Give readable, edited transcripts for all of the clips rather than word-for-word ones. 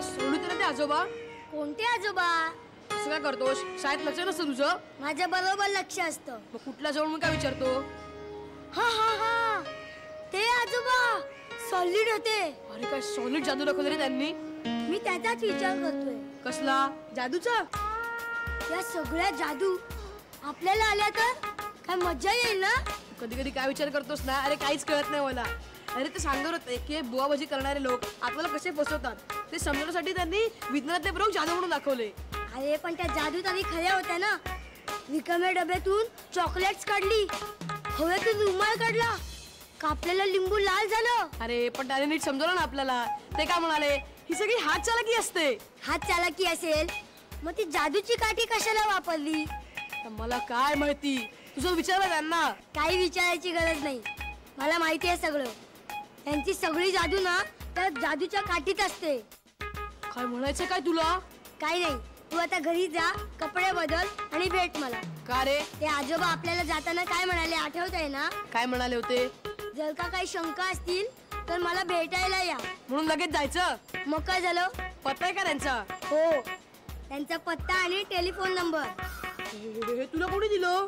काय सोडू तर ते आजोबा? कोणते आजोबा? असं काय करतोस? शाळेत लक्ष नसतं तुझं? माझ्या बरोबर लक्ष असतं. मग कुठला जाऊन मग काय विचारतो? हा हा हा, ते आजोबा सॉलिड होते. अरे काय सॉलिड जादू दाखवलं रे त्यांनी. मी त्याचाच विचार करतोय. कसला जादूचा? या सगळ्या जादू आपल्याला आल्या तर काय मजा येईल ना. कधी कधी काय विचार करतोस ना, अरे काहीच कळत नाही मला. अरे ते सांगत होते की बुवाबाजी करणारे लोक आपल्याला कसे फसवतात ते समजण्यासाठी त्यांनी विज्ञानातले प्रयोग जादू म्हणून दाखवले. अरे पण त्या जादू तरी खऱ्या होत्या ना. रिकाम्या डब्यातून चॉकलेट्स काढली, हवेतून रुमाल काढला, कापलेलं लिंबू लाल झालं. अरे पण त्याने नीट समजवलं ना आपल्याला. ते काय म्हणाले, ही सगळी हात चालाकी असते. हात चालाकी असेल मग ती जादूची काठी कशाला वापरली? मला काय माहिती, तुझं विचारलं त्यांना. काही विचारायची गरज नाही, मला माहिती आहे सगळं. त्यांची सगळी जादू ना त्या जादूच्या काठीत असते. काय म्हणायचं काय तुला? काही नाही, तू आता घरी जा, कपडे बदल आणि भेट मला. का रे? ते आजोबा आपल्याला जाताना काय म्हणाले आठवत आहे ना? काय म्हणाले होते? जर का काही शंका असतील तर मला भेटायला या. म्हणून लगेच जायचं? मग काय झालं? पत्ता आहे का त्यांचा? हो, त्यांचा पत्ता आणि टेलिफोन नंबर. हे तुला कोणी दिलं?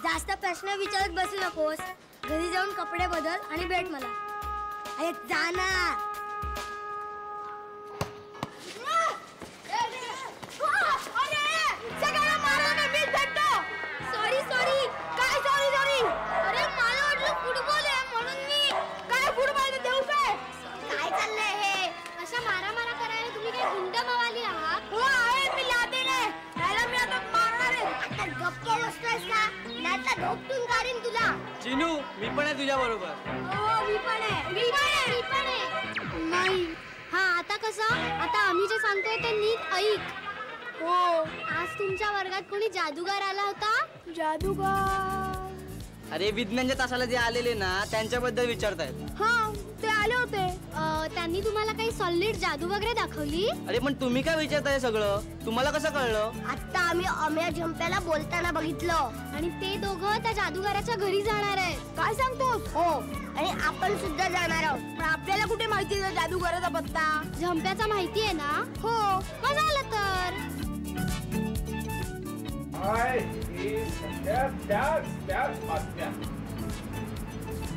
जास्त प्रश्न विचारत बसू नकोस. घरी जाऊन कपडे बदल आणि भेट मला. अरे जा ना. Sorry sorry. काय सॉरी सॉरी? अरे मला वाटलं फुटबॉल आहे म्हणून मी. काय फुटबॉल देऊ काय? काय चाललंय हे? अशा मारामारा करायला तुम्ही काय गुंड मवाली आहात? हो आहे, मी लादेने. त्याला मी आता मारणार आहे. आता गप्प बसतोयस का? नाहीतर धोपटून काढीन तुला. चिनू, मी पण आहे तुझ्या बरोबर. हो मी पण आहे. मी पण आहे. नाही. हा आता कसं? आता आम्ही जे सांगतोय ते नीट ऐक. हो, आज तुमच्या वर्गात कोणी जादूगार आला होता? जादूगार? अरे विज्ञानच्या तासाला जे आलेले ना त्यांच्याबद्दल विचारतायत. हा, ते आले होते. त्यांनी तुम्हाला काही सॉलिड जादू वगैरे दाखवली? अरे पण तुम्ही काय विचारताय सगळं? तुम्हाला कसं कळलं? आता आम्ही अम्या झंप्याला बोलताना बघितलं. आणि ते दोघं त्या जादूगाराच्या घरी जाणार आहेत. काय सांगतोस? हो, आणि आपण सुद्धा जाणार आहोत. पण आपल्याला कुठे माहिती आहे जादूगाराचा पत्ता? झंप्याचा माहिती आहे ना? हो, मग झालं तर. काय हे सगळ्या त्याच बातम्या,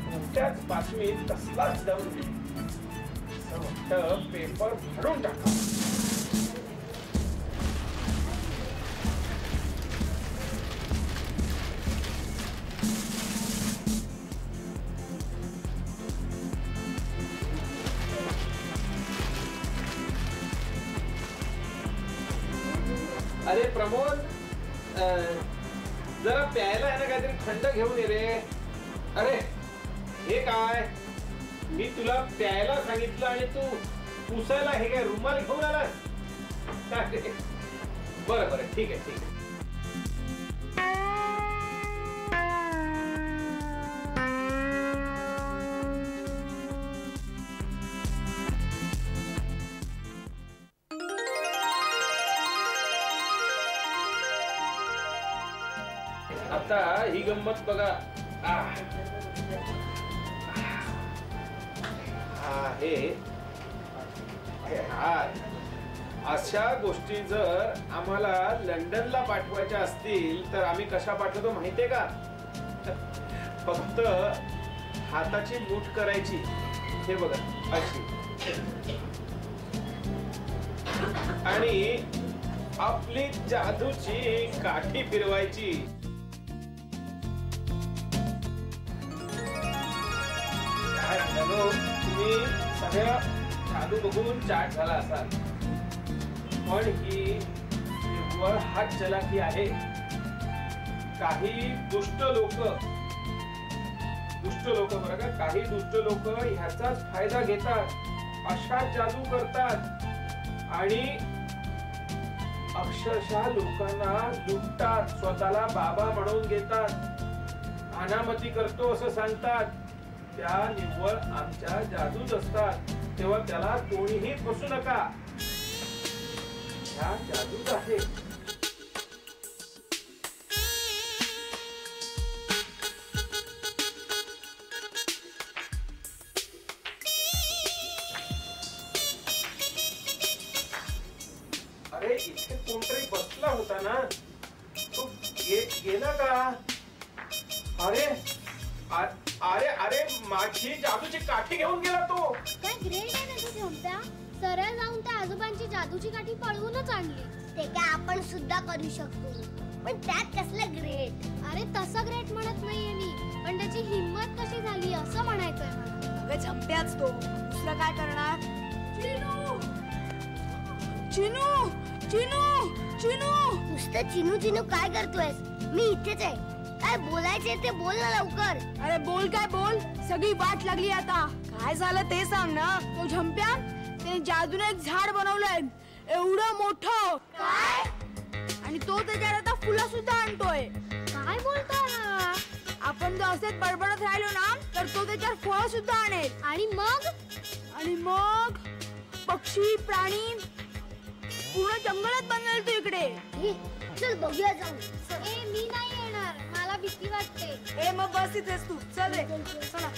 कोणत्याच बातमीत कसलाच दम नाही. असं वाटतं पेपर फाडून टाका. अरे प्रमोद, जरा प्यायला आहे ना काहीतरी थंड घेऊन ये रे. अरे हे काय, मी तुला प्यायला सांगितलं आणि तू पुसायला हे काय रुमाल घेऊन आलास? बरं बरं, ठीक आहे ठीक आहे. आता ही गंमत बघा. अशा गोष्टी जर आम्हाला लंडनला पाठवायच्या असतील तर आम्ही कशा पाठवतो माहितीये का? फक्त हाताची मूठ करायची, हे बघा अशी, आणि आपली जादूची काठी फिरवायची. तुम्ही सगळ्या जादू बघून चाट झाला असाल, पण ही निव्वळ हात चलाकी आहे. काही दुष्ट लोक बरं का, काही दुष्ट लोक ह्याचाच फायदा घेतात, अशा जादू करतात आणि अक्षरशः लोकांना लुटतात, स्वतःला बाबा म्हणून घेतात, अनामती करतो असं सांगतात. त्या निव्वळ आमच्या जादूच असतात. तेव्हा त्याला कोणीही फसू नका, ह्या जादूच आहे. इथे कोणतरी बसला होता ना, तो गेला का? अरे अरे अरे माझी जादूची काठी घेऊन गेला तो. काय ग्रेट आहे ना तू झोंप्या. सरळ जाऊन त्या आजोबांची जादूची काठी पळवूनच आणली. ते काय आपण सुद्धा करू शकतो, पण त्यात कसलं ग्रेट. अरे तसं ग्रेट म्हणत नाहीये मी, पण त्याची हिम्मत कशी झाली असं म्हणायचंय मला. अगं झंप्याच तो, दुसरं काय करणार? चिनू चिनू चिनू चिनू. नुसतं चिनू चिनू काय करतोयस? मी इथेच आहे. काय बोलायचे ते बोल ना लवकर. अरे बोल काय बोल, सगळी वाट लागली आता. काय झालं ते सांग ना. तो झंप्या त्याने जादूने एक झाड बनवलंय एवढं मोठं. काय? आणि तो त्याच्यावर आता फुलं सुद्धा आणतोय. काय बोलतोय हा? आपण जर असेच बडबडत राहिलो ना तर तो त्याच्यावर फळं सुद्धा आणेल. आणि मग पक्षी प्राणी पूर्ण जंगलात बनवेल तो इकडे. चल बघूया जाऊन. मी नाही येणार, मला भीती वाटते. ए मग बस इथेच तू. चल रे चला.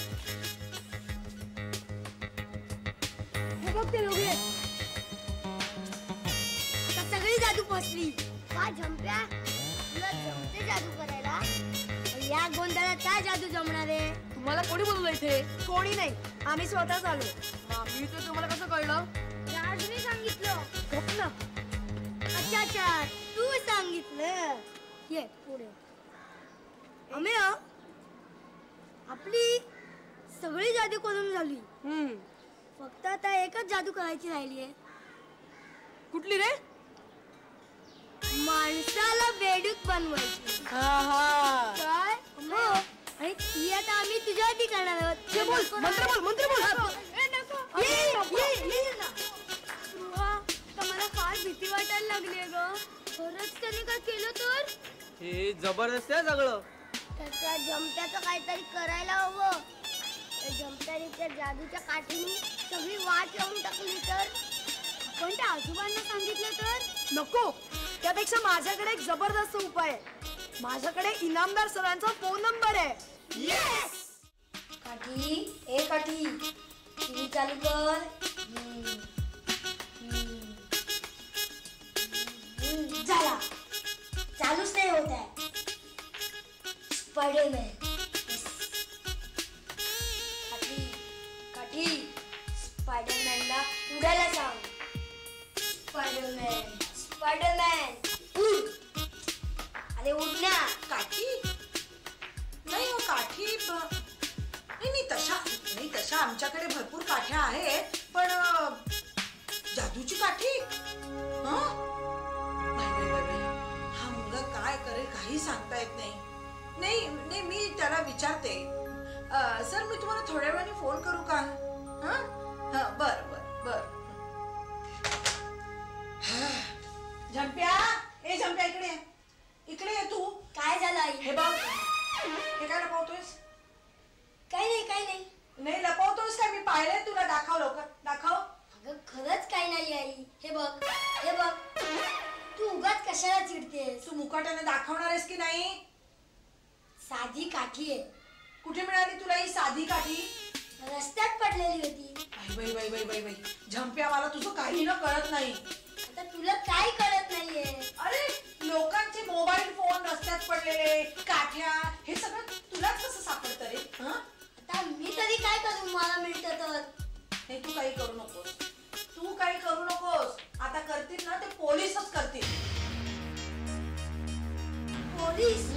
हे बघ ते लोक आता सगळी जादू फसली. का झंप्या, तुला जमते जादू करायला? या गोंधळात काय जादू जमणार आहे? तुम्हाला कोणी बोलवलं इथे? कोणी नाही, आम्ही स्वतःच आलो. मी तर तुम्हाला कसं कळलं? राजने सांगितलं. गप ना. अच्छा तू सांगितलं. ये पुढे. आम्ही आपली सगळी जादू करून झाली. फक्त आता एकच जादू करायची राहिली आहे. कुठली रे? माणसाला बेडूक बनवायची. काय? हो, आणि ती आता आम्ही तुझ्यावरती करणार आहोत. जे बोल, मंत्र बोल, मंत्र बोल. मला फार भीती वाटायला लागली आहे ग. खरंच त्याने काय केलं तर? हे जबरदस्त आहे सगळं. त्या जमत्याचं काहीतरी करायला हवं. त्या जमत्याने त्या जादूच्या काठीने सगळी वाट लावून टाकली तर? पण त्या आजोबांना सांगितलं तर? नको, त्यापेक्षा माझ्याकडे एक जबरदस्त उपाय आहे. माझ्याकडे इनामदार सरांचा फोन नंबर आहे. येस. काठी, ए काठी, टीव्ही चालू कर. झाला, चालूच नाही होत आहे. स्पायडरमॅन. काठी, काठी, स्पायडरमॅनला उडायला सांग. स्पायडरमॅन, स्पायडरमॅन, उड. अरे उड ना. काठी नाही हो, काठी नाही तशा आमच्याकडे भरपूर काठ्या आहेत, पण जादूची काठी. हा मुलगा काय करेल काही सांगता येत नाही. नाही नाही मी त्याला विचारते. सर मी तुम्हाला थोड्या वेळाने फोन करू का? बर बर बर. झंप्या, ए झंप्या इकडे ये. इकडे ये तू. काय झालं आई? हे बघ, हे काय लपवतोयस? काही नाही. नाही लपवतोयस काय? मी पाहिलंय तुला. दाखव लवकर, दाखव. अगं खरंच काही नाही आई. हे बघ. तू उगाच कशाला चिडतेस? तू मुकाट्याने दाखवणार आहेस की नाही? साधी काठी आहे. कुठे मिळाली तुला ही साधी काठी? रस्त्यात पडलेली होती. बाई बाई बाई बाई बाई, झंप्या मला तुझं काही न कळत नाही. आता तुला काय कळत नाहीये? अरे लोकांचे मोबाईल फोन रस्त्यात पडलेले, काठ्या, हे सगळं तुलाच कसं सापडतं रे? आता मी तरी काय करू, मला मिळतं तर. हे तू काही करू नकोस. तू काही करू नकोस. आता करतील ना ते पोलीसच करतील. पोलीस?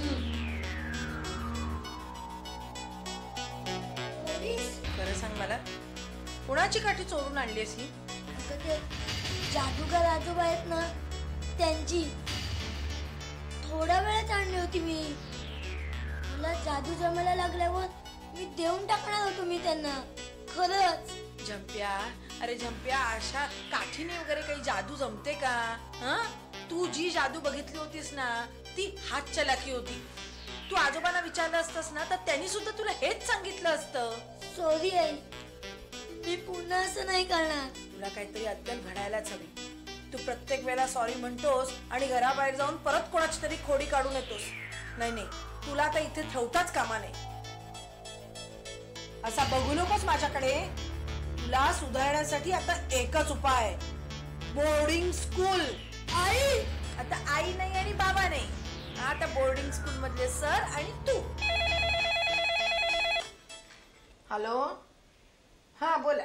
खरं सांग मला, कुणाची काठी चोरून आणलीस ही? ते जादूगार आजोबा आहेत ना, त्यांची. थोड्या वेळात आणली होती मी. मला जादू जमायला लागल्यावर मी देऊन टाकणार होतो मी त्यांना. खरंच. झंप्या, अरे झंप्या, अशा काठीने वगैरे काही जादू जमते का? तू जी जादू बघितली होतीस ना, ती हात चलाकी होती. तू आजोबांना विचारलं असतंस ना तर त्यांनी सुद्धा तुला हेच सांगितलं असतं. सॉरी आई, मी पुन्हा असं नाही करणार. तुला काहीतरी अद्दल घडायलाच हवी. तू प्रत्येक वेळेला सॉरी म्हणतोस आणि घराबाहेर जाऊन परत कोणाची तरी खोडी काढून येतोस. नाही, तुला आता इथे ठेवताच कामा नाही. असा बघू नकोस माझ्याकडे. तुला सुधारण्यासाठी आता एकच उपाय, बोर्डिंग स्कूल. आई आता आई नाही आणि बाबा नाही, आता बोर्डिंग स्कूल मधले सर आणि तू. हॅलो, हा बोला.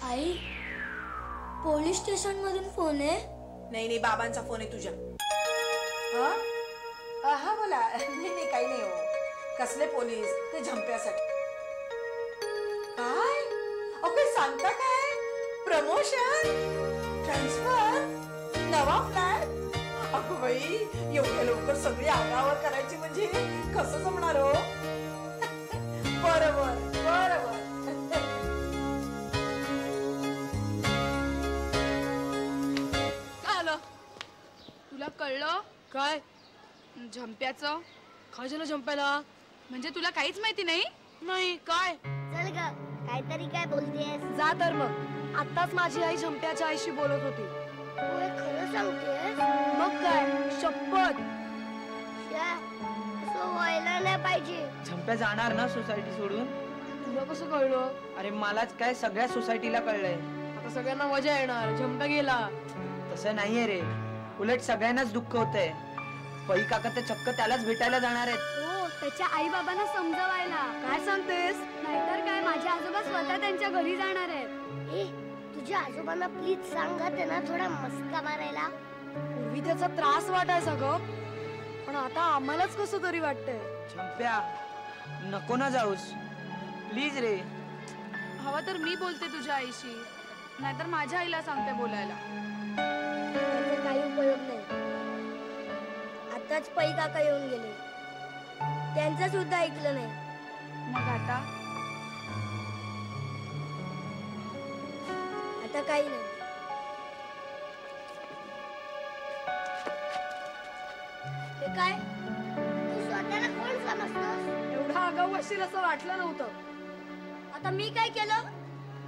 आई पोलीस स्टेशन मधून फोन आहे. नाही नाही, बाबांचा फोन आहे तुझ्या. हा बोला. नाही नाही, काही नाही हो. कसले पोलीस? ते झंप्यासाठी. काय ओके सांगता काय? प्रमोशन, ट्रान्सफर, नवा फ्लॅट? अगं बाई, एवढ्या लवकर सगळी आगावर करायची म्हणजे कसं जमणार हो? बरोबर बरोबर. काय आलं? तुला कळलं काय? झंप्याचं काय झालं झंप्याला? म्हणजे तुला काहीच माहिती नाही? नाही काय? चल ग, काहीतरी काय बोलतेस? जा तर मग. आत्ताच माझी आई झंप्याच्या आईशी बोलत होती. होय, खरं सांगतेस? मग काय, शपथ. श्या, असं व्हायला नाही पाहिजे. झंप्या जाणार ना सोसायटी सोडून? तुला कसं कळलं? अरे मलाच काय, सगळ्या सोसायटीला कळलंय. आता सगळ्यांना मजा येणार, झंप्या गेला. तसं नाहीये रे, उलट सगळ्यांनाच दुःख होतंय. पै काका तर चक्क त्यालाच भेटायला जाणार आहेत. हो, त्याच्या आई बाबांना समजावायला. काय सांगतेस? नाहीतर काय, माझे आजोबा स्वतः त्यांच्या घरी जाणार आहेत. तुझ्या आजोबांना प्लीज सांगा त्यांना थोडा मस्का मारायला. पूर्वी त्याचा त्रास वाटायचा ग, पण आता आम्हालाच कसं तरी वाटतंय. झंप्या नको ना जाऊस प्लीज रे. हवं तर मी बोलते तुझ्या आईशी, नाहीतर माझ्या आईला सांगते बोलायला. त्याचा काही उपयोग नाही. आताच पै काका येऊन गेले, त्यांचं सुद्धा ऐकलं नाही. मग आता आता काही नाही. हे काय, तू स्वतःला कोण समजतोस? एवढा आगाऊ असशील असं वाटलं नव्हतं. आता मी काय केलं?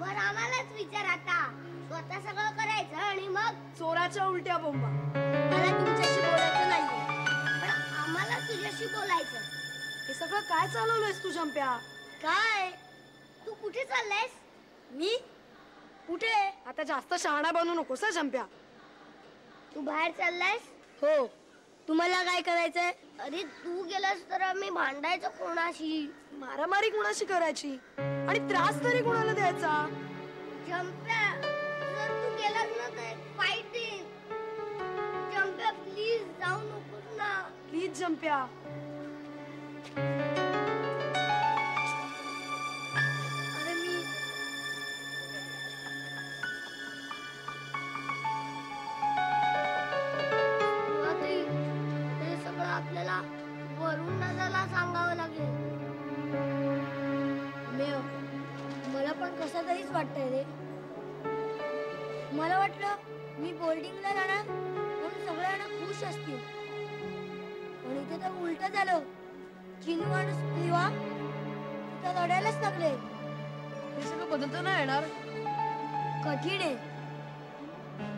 वर आम्हालाच विचार. आता स्वतः सगळं करायचं आणि मग चोराच्या उलट्या बोंबा. मला तुमच्याशी बोलायचं नाहीये, पण आम्हाला तुझ्याशी बोलायचं. हे सगळं काय चालवलंयस तू झंप्या? काय, तू कुठे चाललायस? मी कुठे? आता जास्त शहाणा बनू नकोस हं झंप्या. तू बाहेर चाललायस? हो. तुम्हाला काय करायचंय? अरे तू गेलास तर आम्ही भांडायचं कोणाशी? मारामारी कुणाशी करायची आणि त्रास तरी कुणाला द्यायचा? जंप्या, जर तू गेलास ना तर फाईट येईल. जंप्या प्लीज जाऊ नकोस ना. प्लीज झंप्या. अरे मी हे सगळं आपल्याला वरून दादाला सांगावं लागेल. मला पण कसं तरीच वाटतंय रे. मला वाटलं मी बोर्डिंगला जाणार म्हणून सगळ्यांना खुश असतील, पण इथे तर उलट झालं. चिनू माणूस किंवा तिथं रडायलाच लागले. हे सगळं बदलता नाही येणार. कठीण आहे.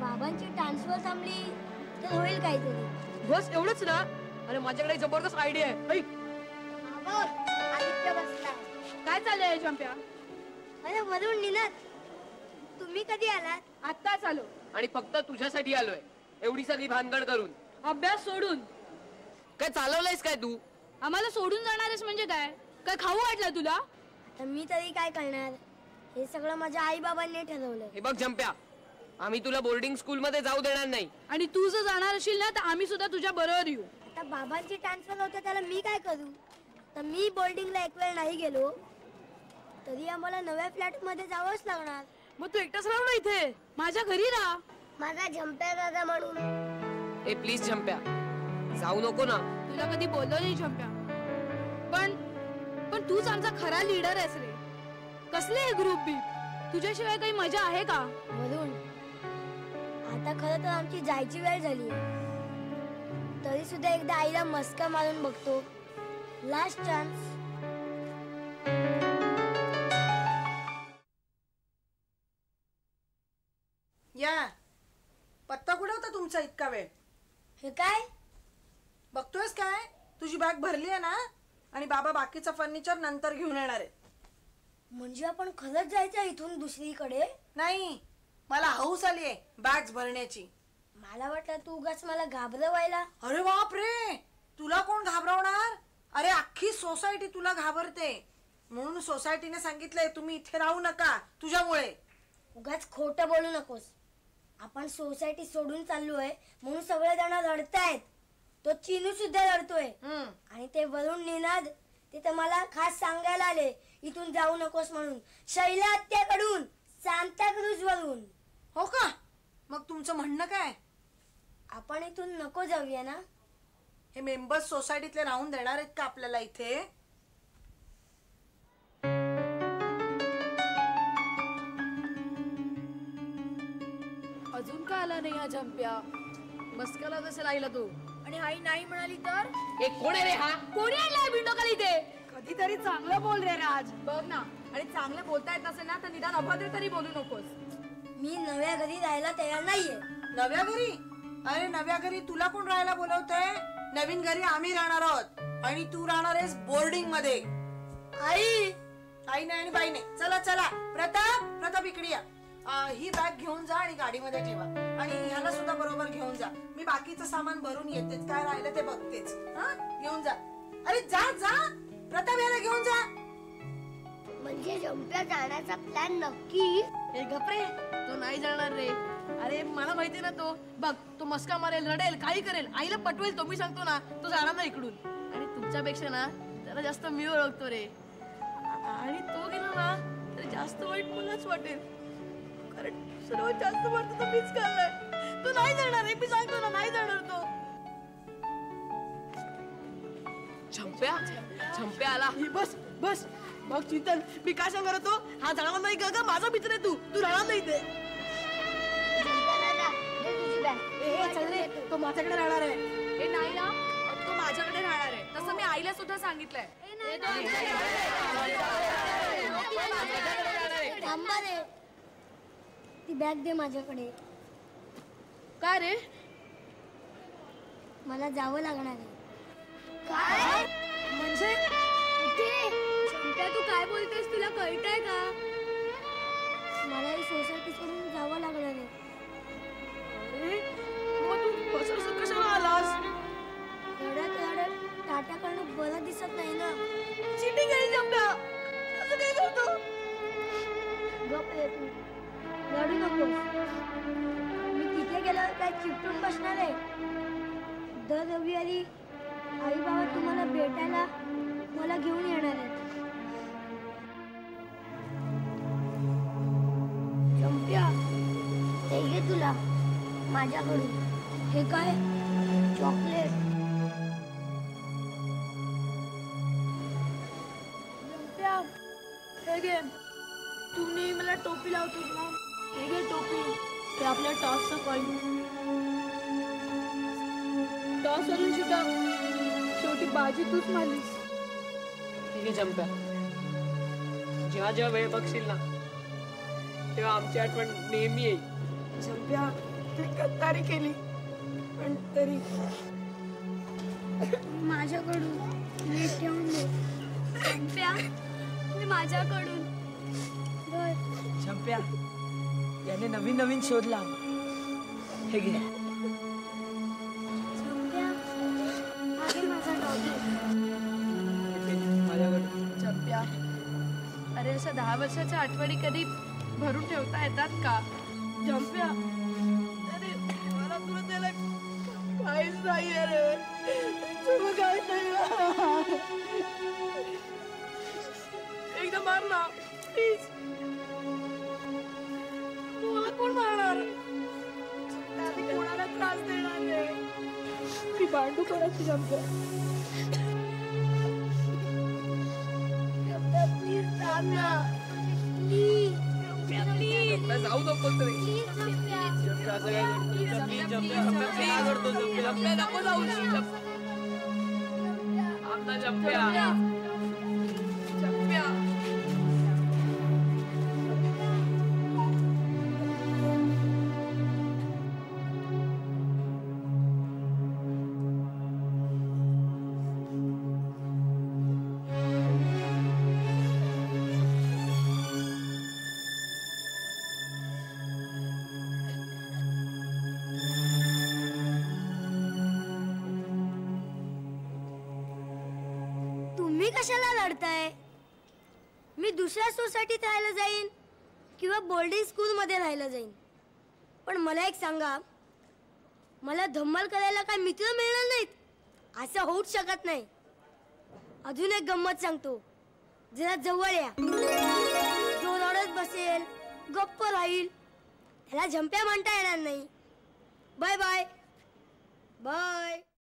बाबांची ट्रान्सफर थांबली तर होईल काहीतरी. बस एवढंच ना? अरे माझ्याकडे एक जबरदस्त आयडिया आहे. ऐक. आदित्य बसलाय. काय चाललंय झंप्या? अरे वरून निनाद, तुम्ही कधी आलात? आत्ताच आलो. आणि फक्त तुझ्यासाठी आलोय, एवढी सगळी भानगड करून. अभ्यास सोडून काय चालवलंयस काय तू? आम्हाला सोडून जाणारच म्हणजे काय? काय खाऊ वाटलं तुला? आता मी तरी काय करणार? हे सगळं माझ्या आई बाबांनी ठरवलं. हे बघ झंप्या, आम्ही तुला बोर्डिंग स्कूल मध्ये जाऊ देणार नाही. आणि तू जर जाणार असेल ना तर आम्ही सुद्धा तुझ्या बरोबर येऊ. आता बाबांची ट्रान्सफर होते त्याला मी काय करू? तर मी बोर्डिंगला एक वेळ नाही गेलो तरी आम्हाला नव्या फ्लॅट मध्ये जावंच लागणार. मग तू एकटाच राहू ना इथे, माझ्या घरी राहा. माझा झंप्या दादा म्हणून. ए प्लीज झंप्या, जाऊ नको ना. तुला कधी बोललो नाही झंप्या, पण तूच आमचा खरा लीडर आहेस रे. कसले हे ग्रुप बी? तुझ्याशिवाय काही मजा आहे का? वरून आता खरं तर आमची जायची वेळ झाली, तरी सुद्धा एकदा आईला मस्का मारून बघतो. Last chance. या पत्ता कुठे होता तुमचा इतका वेळ? हे काय? बघतोयस काय? तुझी बॅग भरली आहे ना, आणि बाबा बाकीचं फर्निचर नंतर घेऊन येणार आहे. म्हणजे आपण खरंच जायचं इथून दुसरीकडे? नाही, मला हौस आली आहे बॅग्स भरण्याची. मला वाटलं तू उगाच मला घाबरवायला. अरे बाप रे, तुला कोण घाबरवणार? अरे अख्खी सोसायटी तुला घाबरते, म्हणून सोसायटीने सांगितलंय तुम्ही इथे राहू नका तुझ्यामुळे. उगाच खोटं बोलू नकोस. आपण सोसायटी सोडून चाललोय म्हणून सगळे जण रडतायत. तो चिनू सुद्धा रडतोय. आणि ते वरून निनाद ते तर मला खास सांगायला आले इथून जाऊ नकोस म्हणून. शैला आत्याकडून, सांताक्रूज वरून. हो का? मग तुमचं म्हणणं काय? आपण इथून नको जाऊया ना? हे मेंबर्स सोसायटीतले राहून देणार आहेत का आपल्याला इथे? अजून का आला नाही हा झंप्या? मस्कला कसं राहिला तू? आणि आई नाही म्हणाली तर? एक कोण आहे रे हा? कोणी आणलाय बिंडो खाली ते? कधीतरी चांगलं बोल रे राज. बघ ना, आणि चांगलं बोलता येत नसेल ना तर निदान अभद्र तरी बोलू नकोस. मी नव्या घरी राहायला तयार नाहीये. नव्या घरी? अरे नव्या घरी तुला कोण राहायला बोलवतंय? नवीन घरी आम्ही राहणार आहोत आणि तू राहणार आहेस बोर्डिंग मध्ये. आई, आई नाही आणि बाई नाही. चला चला, प्रताप इकडे या. ही बॅग घेऊन जा आणि गाडीमध्ये ठेवा, आणि ह्याला सुद्धा बरोबर घेऊन जा. मी बाकीचं सामान भरून येतेच, काय राहिलं ते बघतेच. हा, घेऊन जा. अरे जा जा, प्रताप याला घेऊन जा. म्हणजे झंप्या जाण्याचा प्लॅन नक्की? हे गपरे, तो नाही जाणार रे. अरे मला माहिती ना, तो बघ, तो मस्का मारेल, रडेल, काही करेल, आईला पटवेल. तो मी सांगतो ना, तो जाणार ना इकडून. आणि तुमच्यापेक्षा ना त्याला जास्त मी ओळखतो रे. आणि तो गेला ना तर जास्त वाईट मलाच वाटेल, कारण सर्वात जास्त वाटत तो मीच खाल्लाय. तो नाही जाणार रे, मी सांगतो ना, नाही जाणार तो. झंप्या आला. बस बस, बघ चिंतन, मी काय सांगणार होतो? हा जाणार नाही का? माझा मित्र आहे तू राहणार नाही ते. चल रे, तो माझ्याकडे राहणार आहे. हे नाही ना, तो माझ्याकडे राहणार आहे. तसं मी आईला सुद्धा सांगितलंय. थांबा रे, ती बॅग दे माझ्याकडे. काय रे? मला जावं लागणार आहे. काय म्हणजे? झंप्या, तू काय बोलतेस? तुला कळतंय का? मला ही सोसायटी सोडून जावं लागणार आहे. अरे, मग तू असं कशाला आलास? रडत टाटा करणं बरं दिसत नाही ना. चीटिंग आहे झंप्या, असं काय करतो? गप रे तू, रडू नको. मी तिथे गेल्यावर काय चिपटून बसणार आहे? दर रविवारी आई बाबा तुम्हाला भेटायला मला घेऊन येणार आहेत. झंप्या, ते घे तुला माझ्याकडून. हे काय? चॉकलेट. झंप्या, हे घे. तू नेहमी मला टोपी लावतोस ना, हे घे टोपी. ते आपल्या टॉसचं कॉइन. टॉस वरून सुद्धा शेवटी बाजी तूच मारलीस. ठीक आहे झंप्या, जेव्हा जेव्हा वेळ बघशील ना तेव्हा आमची आठवण नेहमी येईल. झंप्या, तू गद्दारी केली, पण तरी माझ्याकडून नीट ठेवून दे. झंप्या, माझ्याकडून. झंप्या, याने नवीन नवीन शोध लाव. हे घे. झंप्या, हा घे माझा डॉगी. माझ्याकडे. झंप्या, अरे असं 10 वर्षाच्या आठवणी कधी भरून ठेवता येतात का? झंप्या, अरे मला तुला त्याला काहीच नाही रे. तुला काहीच नाही. एकदा मार ना प्लीज. मला कोण मारणार? मी कोणाला त्रास देणार नाही. मी भांडू कोणाची? झंप्या, प्लीज थांब ना. प्लीज झंप्या, जाऊ नको तरी. झंप्या, असं काय करतो? प्लीज झंप्या, काय करतो झंप्या? झंप्या, नको जाऊ. आमचा झंप्या. झंप्या, तुम्ही कशाला लढताय? मी दुसऱ्या सोसायटीत राहायला जाईन किंवा बोर्डिंग स्कूल मध्ये राहायला जाईन, पण मला एक सांगा, मला धम्माल करायला काय मित्र मिळणार नाहीत? असं होऊच शकत नाही. अजून एक गंमत सांगतो, जरा जवळ या. जो रडत बसेल, गप्प राहील, त्याला झंप्या म्हणता येणार नाही. Bye bye bye.